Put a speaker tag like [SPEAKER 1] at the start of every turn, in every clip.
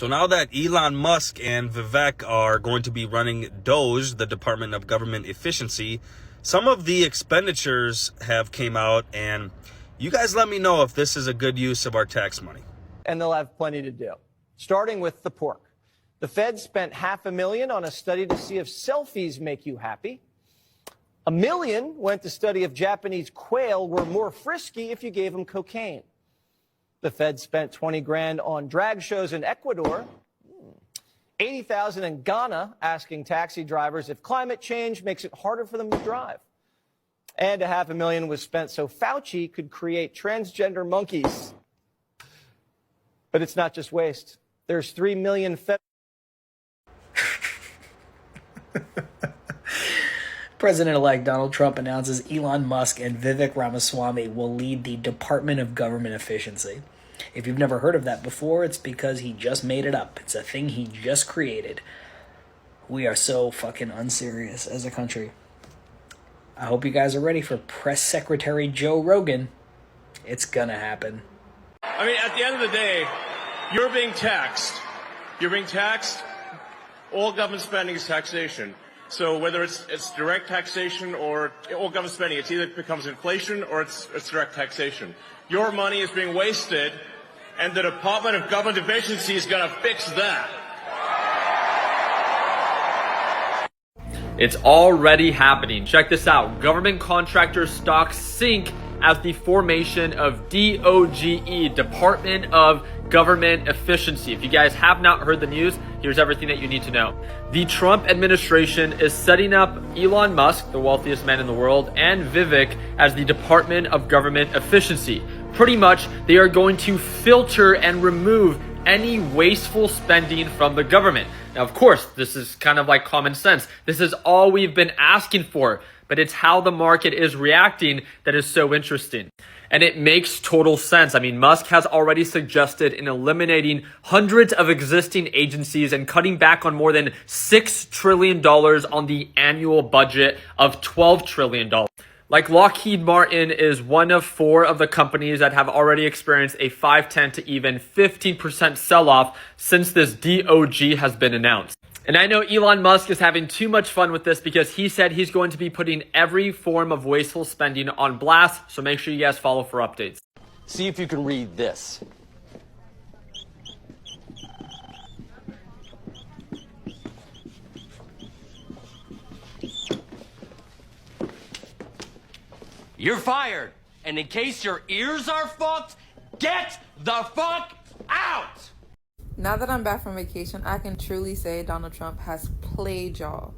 [SPEAKER 1] now that Elon Musk and Vivek are going to be running DOGE, the Department of Government Efficiency, some of the expenditures have came out, and you guys let me know if this is a good use of our tax money.
[SPEAKER 2] And they'll have plenty to do, starting with the pork. The Fed spent $500,000 on a study to see if selfies make you happy. $1 million went to study if Japanese quail were more frisky if you gave them cocaine. The Fed spent $20 grand on drag shows in Ecuador. $80,000 in Ghana asking taxi drivers if climate change makes it harder for them to drive. And $500,000 was spent so Fauci could create transgender monkeys. But it's not just waste. There's 3 million
[SPEAKER 3] President-elect Donald Trump announces Elon Musk and Vivek Ramaswamy will lead the Department of Government Efficiency. If you've never heard of that before, it's because he just made it up. It's a thing he just created. We are so fucking unserious as a country. I hope you guys are ready for Press Secretary Joe Rogan. It's gonna happen.
[SPEAKER 4] I mean, at the end of the day, you're being taxed. You're being taxed. All government spending is taxation. So whether it's direct taxation or all government spending, it either becomes inflation or it's direct taxation. Your money is being wasted, and the Department of Government Efficiency is going to fix that.
[SPEAKER 5] It's already happening. Check this out. Government contractor stocks sink as the formation of DOGE, Department of Government Efficiency. If you guys have not heard the news, here's everything that you need to know. The Trump administration is setting up Elon Musk, the wealthiest man in the world, and Vivek as the Department of Government Efficiency. Pretty much, they are going to filter and remove any wasteful spending from the government. Now, of course, this is kind of like common sense. This is all we've been asking for, but it's how the market is reacting that is so interesting. And it makes total sense. I mean, Musk has already suggested in eliminating hundreds of existing agencies and cutting back on more than $6 trillion on the annual budget of $12 trillion. Like Lockheed Martin is one of 4 of the companies that have already experienced a 5, 10 to even 15% sell-off since this DOGE has been announced. And I know Elon Musk is having too much fun with this because he said he's going to be putting every form of wasteful spending on blast, so make sure you guys follow for updates.
[SPEAKER 6] See if you can read this. You're fired. And in case your ears are fucked, get the fuck out!
[SPEAKER 7] Now that I'm back from vacation, I can truly say Donald Trump has played y'all.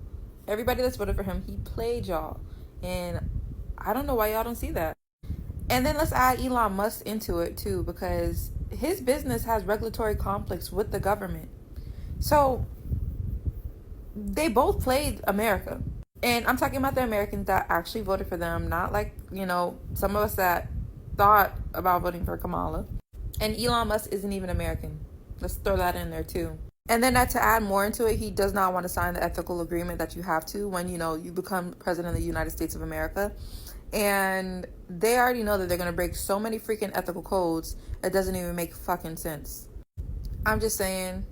[SPEAKER 7] Everybody that's voted for him, he played y'all. And I don't know why y'all don't see that. And then let's add Elon Musk into it too, because his business has regulatory conflicts with the government. So they both played America. And I'm talking about the Americans that actually voted for them, not like, some of us that thought about voting for Kamala. And Elon Musk isn't even American. Let's throw that in there too. And then to add more into it, he does not want to sign the ethical agreement that you have to when, you become president of the United States of America. And they already know that they're going to break so many freaking ethical codes, it doesn't even make fucking sense. I'm just saying,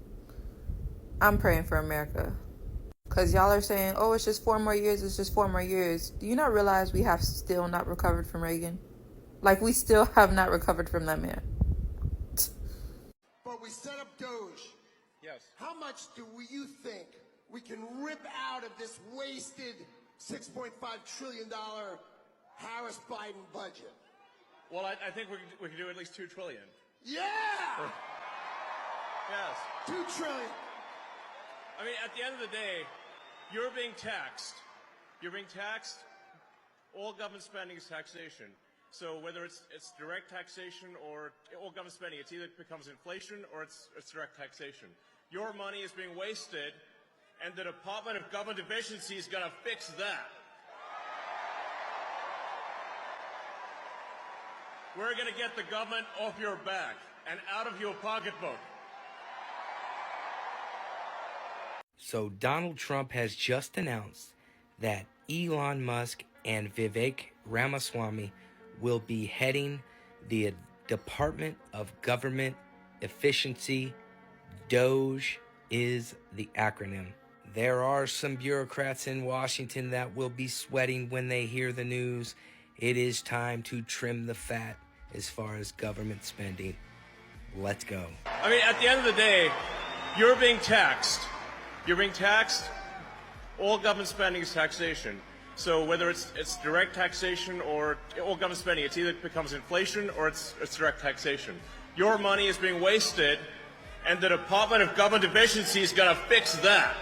[SPEAKER 7] I'm praying for America. Because y'all are saying, oh, it's just 4 more years, it's just 4 more years. Do you not realize we have still not recovered from Reagan? Like, we still have not recovered from that man.
[SPEAKER 8] But we set up DOGE.
[SPEAKER 4] Yes.
[SPEAKER 8] How much do you think we can rip out of this wasted $6.5 trillion Harris-Biden budget?
[SPEAKER 4] Well, I think we can do at least $2 trillion.
[SPEAKER 8] Yeah!
[SPEAKER 4] Yes.
[SPEAKER 8] $2 trillion.
[SPEAKER 4] I mean, at the end of the day, you're being taxed. You're being taxed. All government spending is taxation. So whether it's direct taxation or all government spending, it either becomes inflation or it's direct taxation. Your money is being wasted, and the Department of Government Efficiency is going to fix that. We're going to get the government off your back and out of your pocketbook.
[SPEAKER 9] So Donald Trump has just announced that Elon Musk and Vivek Ramaswamy will be heading the Department of Government Efficiency, DOGE is the acronym. There are some bureaucrats in Washington that will be sweating when they hear the news. It is time to trim the fat as far as government spending. Let's go.
[SPEAKER 4] I mean, at the end of the day, you're being taxed. You're being taxed. All government spending is taxation. So whether it's direct taxation or all government spending, it either becomes inflation or it's direct taxation. Your money is being wasted, and the Department of Government Efficiency is going to fix that.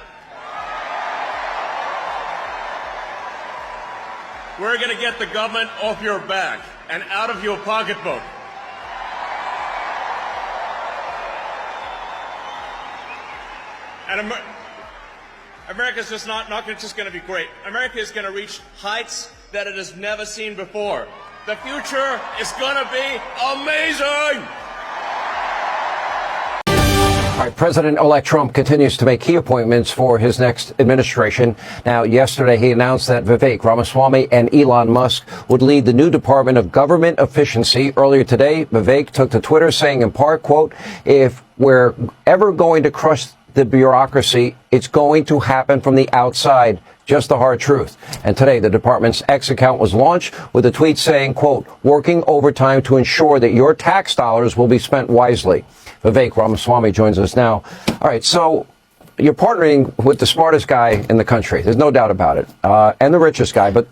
[SPEAKER 4] We're going to get the government off your back and out of your pocketbook. And America's just not just going to be great. America is going to reach heights that it has never seen before. The future is going to be amazing!
[SPEAKER 10] All right, President-elect Trump continues to make key appointments for his next administration. Now, yesterday he announced that Vivek Ramaswamy and Elon Musk would lead the new Department of Government Efficiency. Earlier today, Vivek took to Twitter saying in part, quote, "If we're ever going to crush the bureaucracy, it's going to happen from the outside. Just the hard truth." And today, the department's X account was launched with a tweet saying, quote, "Working overtime to ensure that your tax dollars will be spent wisely." Vivek Ramaswamy joins us now. All right, so you're partnering with the smartest guy in the country. There's no doubt about it. And the richest guy. But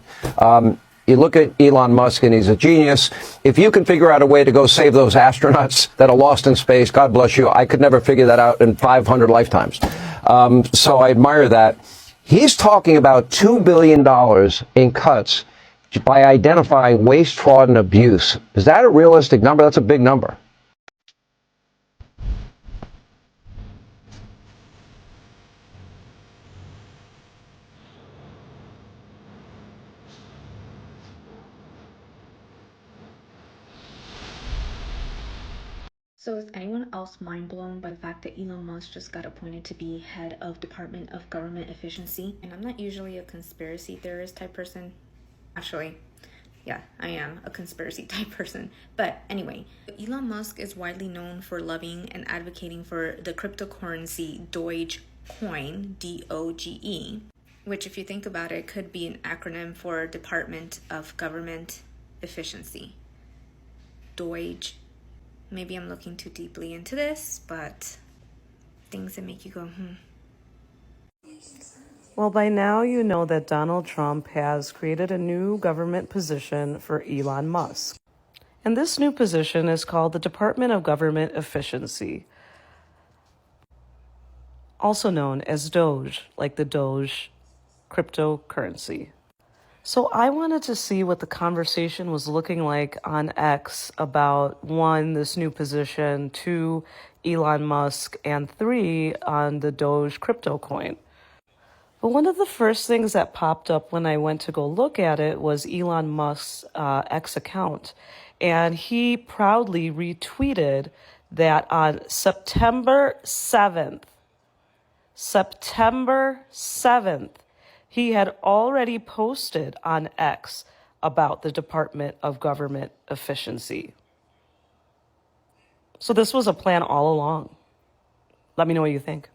[SPEAKER 10] you look at Elon Musk, and he's a genius. If you can figure out a way to go save those astronauts that are lost in space, God bless you. I could never figure that out in 500 lifetimes. So I admire that. He's talking about $2 billion in cuts by identifying waste, fraud, and abuse. Is that a realistic number? That's a big number.
[SPEAKER 11] So is anyone else mind blown by the fact that Elon Musk just got appointed to be head of Department of Government Efficiency?
[SPEAKER 7] And I'm not usually a conspiracy theorist type person. Actually, yeah, I am a conspiracy type person. But anyway, Elon Musk is widely known for loving and advocating for the cryptocurrency Dogecoin, DOGE, which if you think about it, could be an acronym for Department of Government Efficiency. Doge. Maybe I'm looking too deeply into this, but things that make you go,
[SPEAKER 12] Well, by now you know that Donald Trump has created a new government position for Elon Musk. And this new position is called the Department of Government Efficiency, also known as Doge, like the Doge cryptocurrency. So I wanted to see what the conversation was looking like on X about, 1, this new position, 2, Elon Musk, and 3, on the Doge crypto coin. But one of the first things that popped up when I went to go look at it was Elon Musk's X account. And he proudly retweeted that on September 7th, he had already posted on X about the Department of Government Efficiency. So this was a plan all along. Let me know what you think.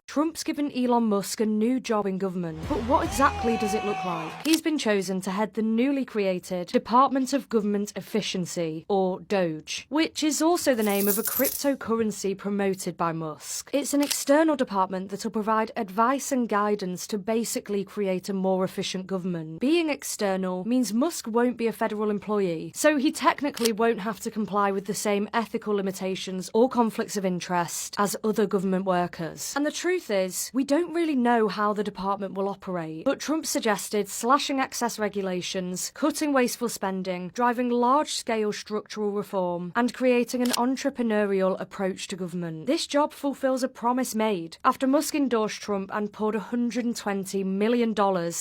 [SPEAKER 13] Trump's given Elon Musk a new job in government, but what exactly does it look like? He's been chosen to head the newly created Department of Government Efficiency, or DOGE, which is also the name of a cryptocurrency promoted by Musk. It's an external department that will provide advice and guidance to basically create a more efficient government. Being external means Musk won't be a federal employee, so he technically won't have to comply with the same ethical limitations or conflicts of interest as other government workers. And the truth is, we don't really know how the department will operate, but Trump suggested slashing excess regulations, cutting wasteful spending, driving large-scale structural reform, and creating an entrepreneurial approach to government. This job fulfills a promise made after Musk endorsed Trump and poured $120 million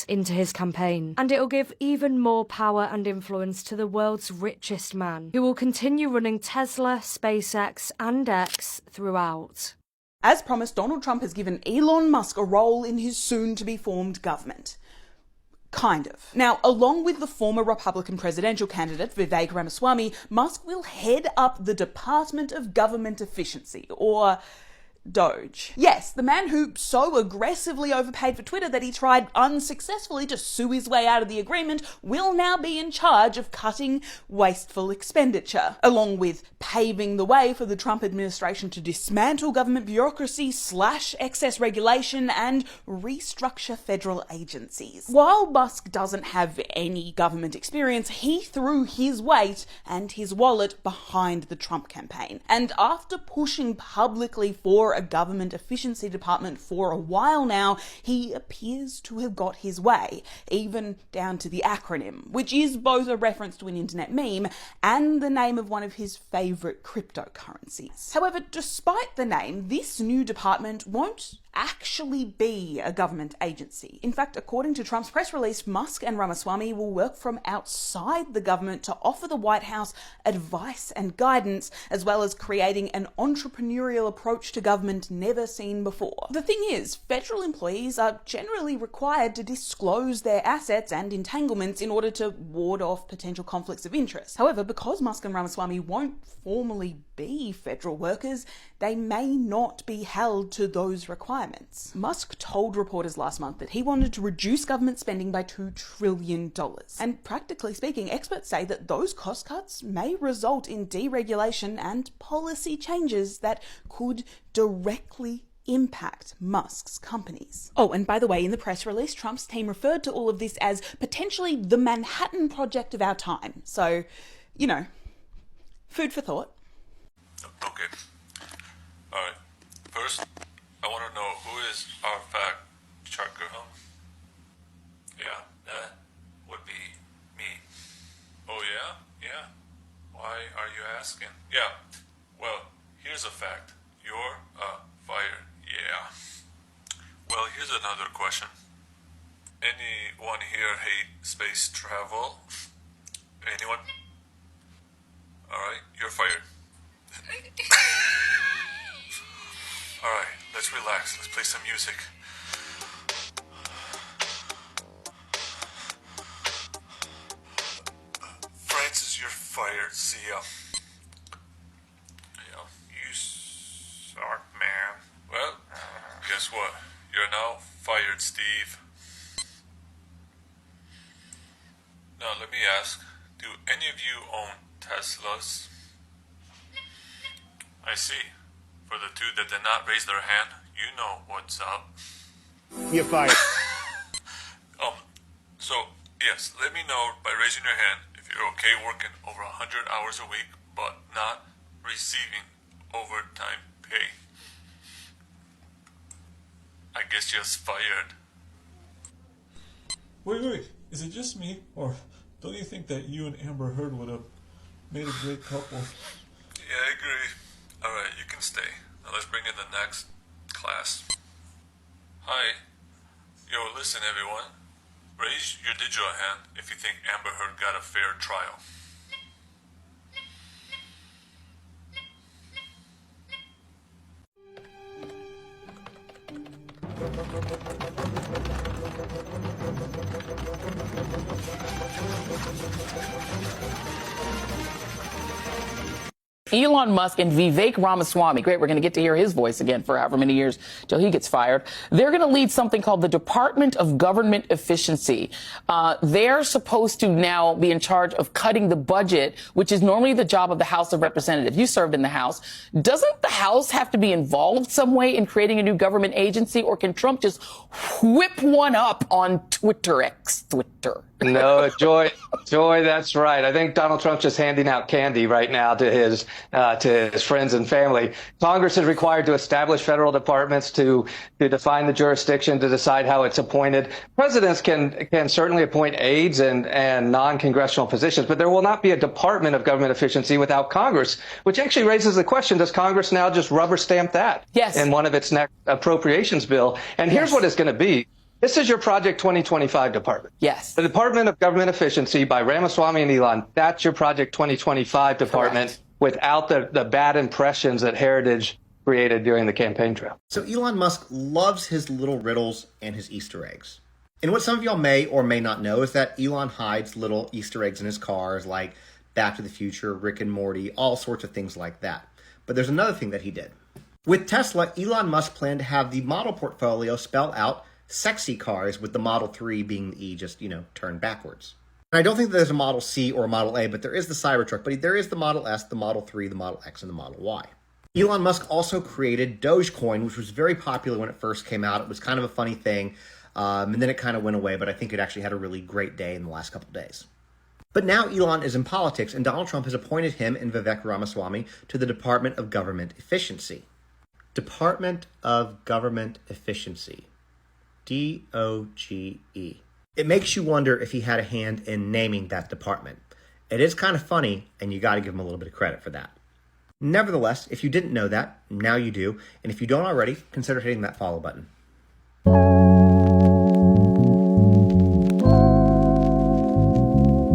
[SPEAKER 13] into his campaign. And it'll give even more power and influence to the world's richest man, who will continue running Tesla, SpaceX, and X throughout.
[SPEAKER 14] As promised, Donald Trump has given Elon Musk a role in his soon-to-be-formed government. Kind of. Now, along with the former Republican presidential candidate, Vivek Ramaswamy, Musk will head up the Department of Government Efficiency, or Doge. Yes, the man who so aggressively overpaid for Twitter that he tried unsuccessfully to sue his way out of the agreement will now be in charge of cutting wasteful expenditure, along with paving the way for the Trump administration to dismantle government bureaucracy, slash excess regulation, and restructure federal agencies. While Musk doesn't have any government experience, he threw his weight and his wallet behind the Trump campaign. And after pushing publicly for a government efficiency department for a while now, he appears to have got his way, even down to the acronym, which is both a reference to an internet meme and the name of one of his favourite cryptocurrencies. However, despite the name, this new department won't actually be a government agency. In fact, according to Trump's press release, Musk and Ramaswamy will work from outside the government to offer the White House advice and guidance, as well as creating an entrepreneurial approach to government never seen before. The thing is, federal employees are generally required to disclose their assets and entanglements in order to ward off potential conflicts of interest. However, because Musk and Ramaswamy won't formally be federal workers, they may not be held to those requirements. Musk told reporters last month that he wanted to reduce government spending by $2 trillion. And practically speaking, experts say that those cost cuts may result in deregulation and policy changes that could directly impact Musk's companies. Oh, and by the way, in the press release, Trump's team referred to all of this as potentially the Manhattan Project of our time. So, you know, food for thought.
[SPEAKER 15] Okay. All right. First, I want to know who is our fact checker, huh? Yeah, that would be me. Oh, yeah? Yeah. Why are you asking? Yeah. Well, here's a fact. You're fired. Yeah. Well, here's another question. Anyone here hate space travel? Anyone? All right, you're fired. All right, let's relax. Let's play some music. Francis, you're fired. See ya. Yeah, you suck, man. Well, guess what? You're now fired, Steve. Now, let me ask, do any of you own Teslas? I see. For the two that did not raise their hand, you know what's up.
[SPEAKER 2] You're fired.
[SPEAKER 15] So, yes, let me know by raising your hand if you're okay working over 100 hours a week, but not receiving overtime pay. I guess you're fired.
[SPEAKER 16] Wait, is it just me, or don't you think that you and Amber Heard would have made a great couple?
[SPEAKER 15] Yeah, I agree. Alright, you can stay. Now let's bring in the next class. Hi. Yo, listen everyone. Raise your digital hand if you think Amber Heard got a fair trial.
[SPEAKER 17] Elon Musk and Vivek Ramaswamy, great, we're going to get to hear his voice again for however many years till he gets fired. They're going to lead something called the Department of Government Efficiency. They're supposed to now be in charge of cutting the budget, which is normally the job of the House of Representatives. You served in the House. Doesn't the House have to be involved some way in creating a new government agency, or can Trump just whip one up on Twitter?
[SPEAKER 18] No, Joy, that's right. I think Donald Trump's just handing out candy right now to his friends and family. Congress is required to establish federal departments to define the jurisdiction, to decide how it's appointed. Presidents can certainly appoint aides and non-congressional positions, but there will not be a Department of Government Efficiency without Congress, which actually raises the question, does Congress now just rubber stamp that in one of its next appropriations bill? And here's what it's going to be. This is your Project 2025 department.
[SPEAKER 17] Yes.
[SPEAKER 18] The Department of Government Efficiency by Ramaswamy and Elon, that's your Project 2025 department. Correct. Without the bad impressions that Heritage created during the campaign trail.
[SPEAKER 19] So Elon Musk loves his little riddles and his Easter eggs. And what some of y'all may or may not know is that Elon hides little Easter eggs in his cars, like Back to the Future, Rick and Morty, all sorts of things like that. But there's another thing that he did. With Tesla, Elon Musk planned to have the model portfolio spell out sexy cars, with the Model 3 being the E just, turned backwards. And I don't think that there's a Model C or a Model A, but there is the Cybertruck, but there is the Model S, the Model 3, the Model X, and the Model Y. Elon Musk also created Dogecoin, which was very popular when it first came out. It was kind of a funny thing, and then it kind of went away, but I think it actually had a really great day in the last couple of days. But now Elon is in politics, and Donald Trump has appointed him and Vivek Ramaswamy to the Department of Government Efficiency. Department of Government Efficiency. DOGE. It makes you wonder if he had a hand in naming that department. It is kind of funny, and you got to give him a little bit of credit for that. Nevertheless, if you didn't know that, now you do, and if you don't already, consider hitting that follow button.